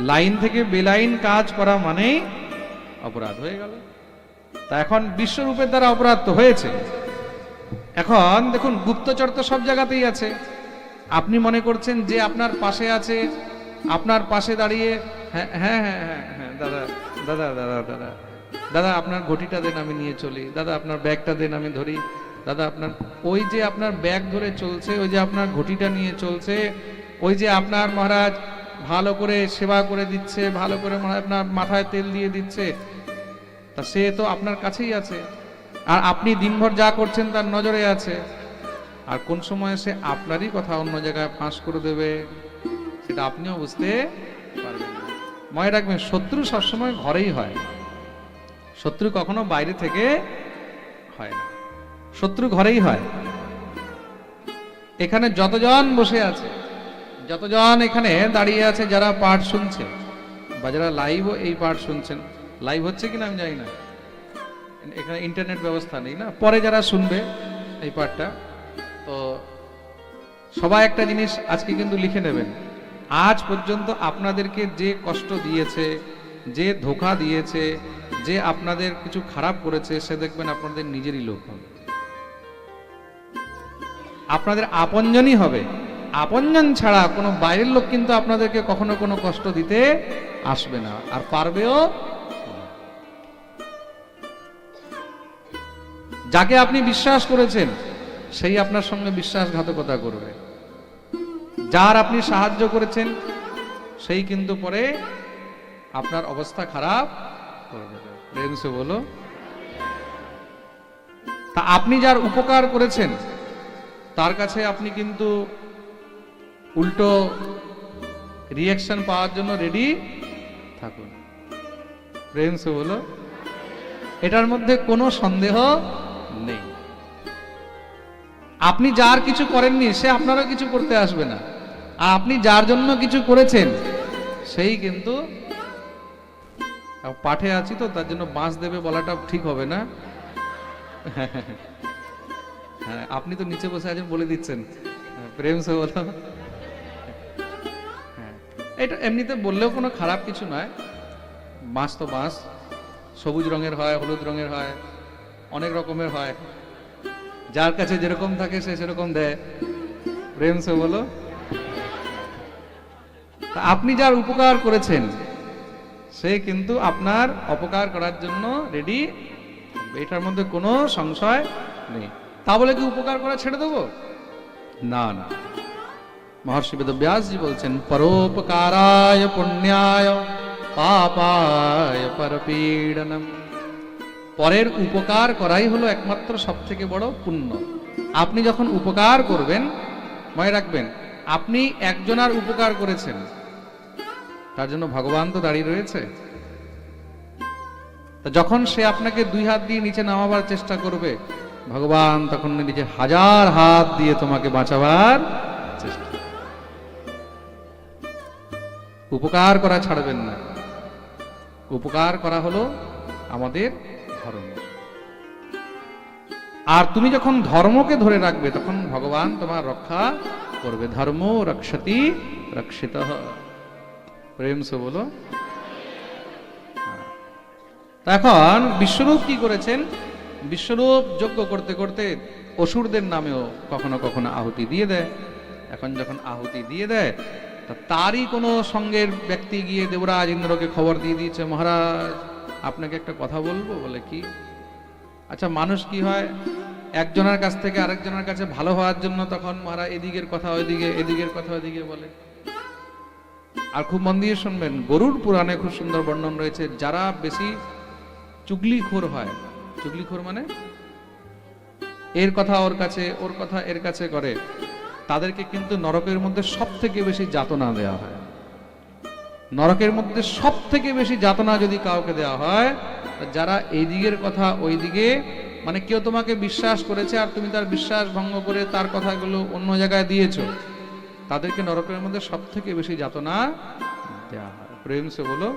Line থেকে বেলাইন কাজ করা মানেই অপরাধ হয়ে গেল। তা এখন বিশ্বরূপের দ্বারা অপরাধ তো হয়েছে। এখন দেখুন, গুপ্তচর তো সব জায়গাতেই আছে। আপনি মনে করছেন যে আপনার পাশে আছে, আপনার পাশে দাঁড়িয়ে হ্যাঁ হ্যাঁ হ্যাঁ হ্যাঁ হ্যাঁ দাদা দাদা দাদা দাদা দাদা আপনার ঘটিটা দেন, আমি নিয়ে চলি। দাদা আপনার ব্যাগটা দেন, আমি ধরি। দাদা আপনার, ওই যে আপনার ব্যাগ ধরে চলছে, ওই যে আপনার ঘটিটা নিয়ে চলছে, ওই যে আপনার মহারাজ ভালো করে সেবা করে দিচ্ছে, ভালো করে আপনার মাথায় তেল দিয়ে দিচ্ছে, তা সে তো আপনার কাছেই আছে। আর আপনি দিনভর যা করছেন তার নজরে আছে। আর কোন সময় সে আপনারই কথা অন্য জায়গায় ফাঁস করে দেবে, সেটা আপনিও বুঝতে পারবেন না। মনে রাখবেন, শত্রু সবসময় ঘরেই হয়, শত্রু কখনো বাইরে থেকে হয় না, শত্রু ঘরেই হয়। এখানে যতজন বসে আছে, যতজন এখানে দাঁড়িয়ে আছে, যারা পাঠ শুনছে বা যারা লাইভও এই পাঠ শুনছেন, লাইভ হচ্ছে কিনা আমি জানি না, এখানে ইন্টারনেট ব্যবস্থা নেই না, পরে যারা শুনবে এই পাঠটা, তো সবাই একটা জিনিস আজকে কিন্তু লিখে নেবেন। আজ পর্যন্ত আপনাদেরকে যে কষ্ট দিয়েছে, যে ধোঁকা দিয়েছে, যে আপনাদের কিছু খারাপ করেছে, সে দেখবেন আপনাদের নিজেরই লোক হবে, আপনাদের আপনজনই হবে। আপনজন ছাড়া কোনো বাইরের লোক কিন্তু আপনাদেরকে কখনো কোনো কষ্ট দিতে আসবে না, আর পারবেও। যাকে আপনি বিশ্বাস করেছেন সেই আপনার সঙ্গে বিশ্বাসঘাতকতা করবে, যার আপনি সাহায্য করেছেন সেই কিন্তু পরে আপনার অবস্থা খারাপ করবে। প্রেম সে বলো। তা আপনি যার উপকার করেছেন তার কাছে আপনি কিন্তু উল্টো রিঅ্যাকশন পাওয়ার জন্য রেডি থাকুন। প্রেম সে বলো। এটার মধ্যে কোনো সন্দেহ নেই। আপনি যার কিছু করেননি সে আপনারও কিছু করতে আসবে না, আর আপনি যার জন্য কিছু করেছেন সেই কিন্তু, পাঠে আছি তো তার জন্য বাঁশ দেবে বলাটা ঠিক হবে না। হ্যাঁ, আপনি তো নিচে বসে আছেন বলে দিচ্ছেন, প্রেম সে বলো। হ্যাঁ, এটা এমনিতে বললেও কোনো খারাপ কিছু নয়। বাঁশ তো বাঁশ, সবুজ রঙের হয়, হলুদ রঙের হয়, অনেক রকমের হয়, যার কাছে যেরকম থাকে সে সেরকম দেয়। প্রেম সে বলো। আপনি যার উপকার করেছেন সে কিন্তু আপনার অপকার করার জন্য রেডি, এটার মধ্যে কোনো সংশয় নেই। তা বলে কি উপকার করা ছেড়ে দেবো? না না। মহর্ষি বেদব্যাসজি বলছেন, পরোপকারায় পুণ্যায় পাপায় পরপীড়নম। পরের উপকার করাই হলো একমাত্র সব থেকে বড় পুণ্য। আপনি যখন উপকার করবেন, মনে রাখবেন আপনি একজনের উপকার করেছেন, তার জন্য ভগবান তো দাঁড়িয়ে রয়েছে। যখন সে আপনাকে দুই হাত দিয়ে নিচে নামাবার চেষ্টা করবে, ভগবান তখন নিজে হাজার হাত দিয়ে তোমাকে বাঁচাবার চেষ্টা। উপকার করা ছাড়বেন না। উপকার করা হলো আমাদের ধর্ম। আর তুমি যখন ধর্মকে ধরে রাখবে তখন ভগবান তোমার রক্ষা করবে। ধর্ম রক্ষতি রক্ষিতঃ। প্রেম সে বলো। এখন বিশ্বরূপ কি করেছেন? বিশ্বরূপ যজ্ঞ করতে করতে অসুরদের নামেও কখনো কখনো আহুতি দিয়ে দেয়। এখন যখন আহুতি দিয়ে দেয়, তারই কোনো সঙ্গের ব্যক্তি গিয়ে দেবরাজ ইন্দ্রকে খবর দিয়ে দিয়েছে, মহারাজ আপনাকে একটা কথা বলবো। বলে কি? আচ্ছা, মানুষ কি হয়, একজনের কাছ থেকে আরেকজনের কাছে ভালো হওয়ার জন্য তখন মহারাজ এদিকের কথা ওইদিকে, এদিকের কথা ওইদিকে বলে। আর খুব মন দিয়ে শুনবেন, গরুড় পুরাণে খুব সুন্দর বর্ণন রয়েছে, যারা বেশি চুগলিখোর হয়, চুগলিখোর মানে এর কথা ওর কাছে, ওর কথা এর কাছে করে, তাদেরকে কিন্তু নরকের মধ্যে সব থেকে বেশি যাতনা দেওয়া হয়। নরকের মধ্যে সব থেকে বেশি যাতনা যদি কাউকে দেওয়া হয়, যারা এই দিকের কথা ওই দিকে, মানে কেউ তোমাকে বিশ্বাস করেছে আর তুমি তার বিশ্বাস ভঙ্গ করে তার কথাগুলো অন্য জায়গায় দিয়েছো, তাদেরকে নরকের মধ্যে সব থেকে বেশি যাতনা দেওয়া হয়। প্রেম সে বলো।